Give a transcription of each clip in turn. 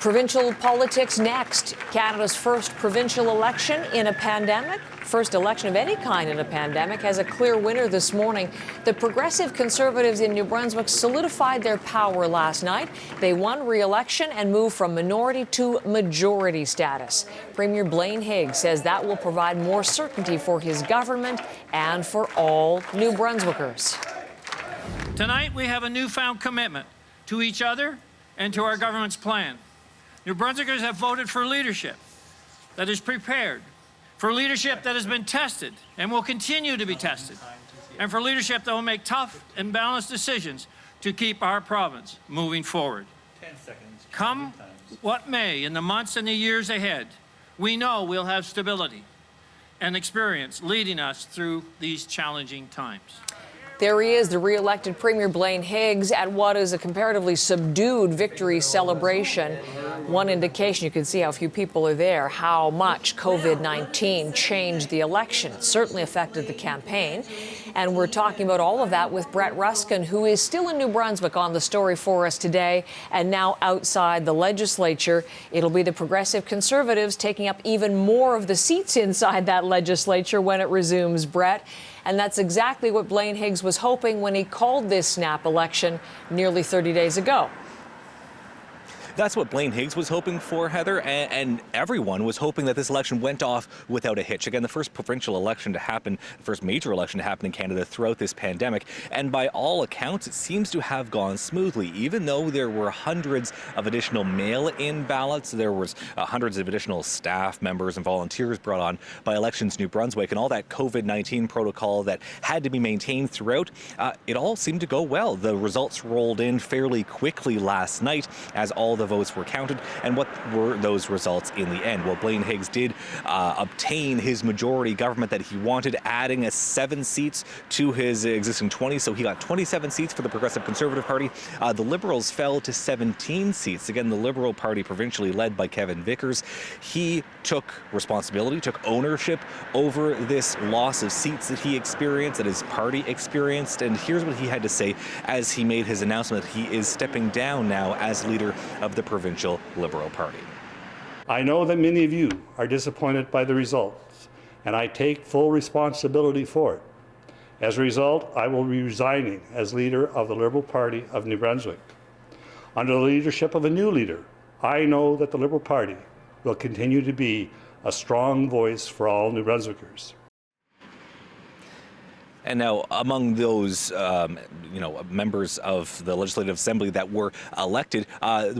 Provincial politics next. Canada's first provincial election in a pandemic. First election of any kind in a pandemic has a clear winner this morning. The Progressive Conservatives in New Brunswick solidified their power last night. They won re-election and moved from minority to majority status. Premier Blaine Higgs says that will provide more certainty for his government and for all New Brunswickers. Tonight we have a newfound commitment to each other and to our government's plan. New Brunswickers have voted for leadership that is prepared, for leadership that has been tested and will continue to be tested, and for leadership that will make tough and balanced decisions to keep our province moving forward. Come what may in the months and the years ahead, we know we'll have stability and experience leading us through these challenging times. There he is, the re-elected Premier Blaine Higgs at what is a comparatively subdued victory celebration. One indication, you can see how few people are there, how much COVID-19 changed the election. It certainly affected the campaign. And we're talking about all of that with Brett Ruskin, who is still in New Brunswick on the story for us today and now outside the legislature. It'll be the Progressive Conservatives taking up even more of the seats inside that legislature when it resumes, Brett. And that's exactly what Blaine Higgs was hoping when he called this snap election nearly 30 days ago. That's what Blaine Higgs was hoping for, Heather, and everyone was hoping that this election went off without a hitch. Again, the first provincial election to happen, the first major election to happen in Canada throughout this pandemic. And by all accounts, it seems to have gone smoothly. Even though there were hundreds of additional mail-in ballots, there was hundreds of additional staff members and volunteers brought on by Elections New Brunswick, and all that COVID-19 protocol that had to be maintained throughout, it all seemed to go well. The results rolled in fairly quickly last night as all the votes were counted. And what were those results in the end? Well, Blaine Higgs did obtain his majority government that he wanted, adding 7 seats to his existing 20. So he got 27 seats for the Progressive Conservative Party. The Liberals fell to 17 seats. Again, the Liberal Party provincially led by Kevin Vickers. He took responsibility, took ownership over this loss of seats that he experienced, that his party experienced. And here's what he had to say as he made his announcement that he is stepping down now as leader of the Provincial Liberal Party. I know that many of you are disappointed by the results, and I take full responsibility for it. As a result, I will be resigning as leader of the Liberal Party of New Brunswick. Under the leadership of a new leader, I know that the Liberal Party will continue to be a strong voice for all New Brunswickers. And now, among those, members of the Legislative Assembly that were elected,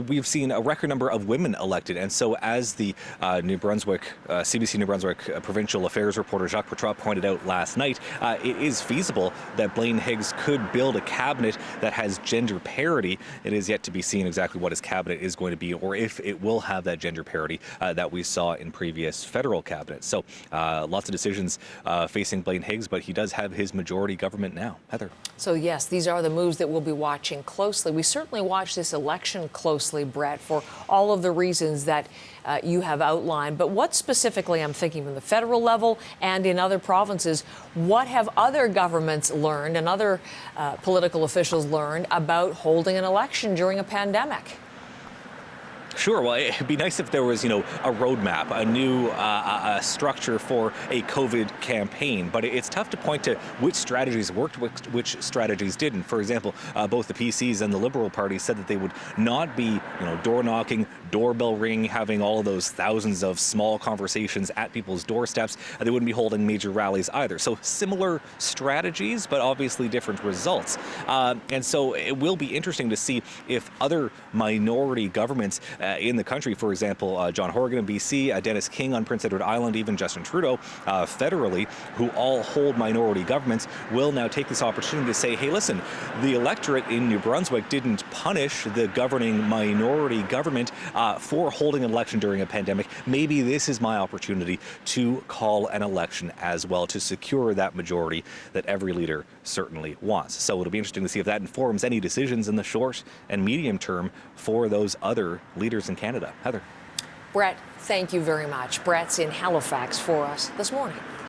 we've seen a record number of women elected. And so, as the New Brunswick, CBC New Brunswick provincial affairs reporter Jacques Petrot pointed out last night, it is feasible that Blaine Higgs could build a cabinet that has gender parity. It is yet to be seen exactly what his cabinet is going to be, or if it will have that gender parity that we saw in previous federal cabinets. So, lots of decisions facing Blaine Higgs, but he does have his majority government now. Heather. So yes, these are the moves that we'll be watching closely. We certainly watch this election closely, Brett, for all of the reasons that you have outlined. But what specifically, I'm thinking from the federal level and in other provinces, what have other governments learned and other political officials learned about holding an election during a pandemic? Sure. Well, it'd be nice if there was, a roadmap, a new structure for a COVID campaign. But it's tough to point to which strategies worked, which strategies didn't. For example, both the PCs and the Liberal Party said that they would not be, door knocking, doorbell ringing, having all of those thousands of small conversations at people's doorsteps. They wouldn't be holding major rallies either. So similar strategies, but obviously different results. And so it will be interesting to see if other minority governments in the country, for example, John Horgan in BC, Dennis King on Prince Edward Island, even Justin Trudeau federally, who all hold minority governments, will now take this opportunity to say, hey, listen, the electorate in New Brunswick didn't punish the governing minority government for holding an election during a pandemic. Maybe this is my opportunity to call an election as well, to secure that majority that every leader certainly wants. So it'll be interesting to see if that informs any decisions in the short and medium term for those other leaders in Canada. Heather. Brett, thank you very much. Brett's in Halifax for us this morning.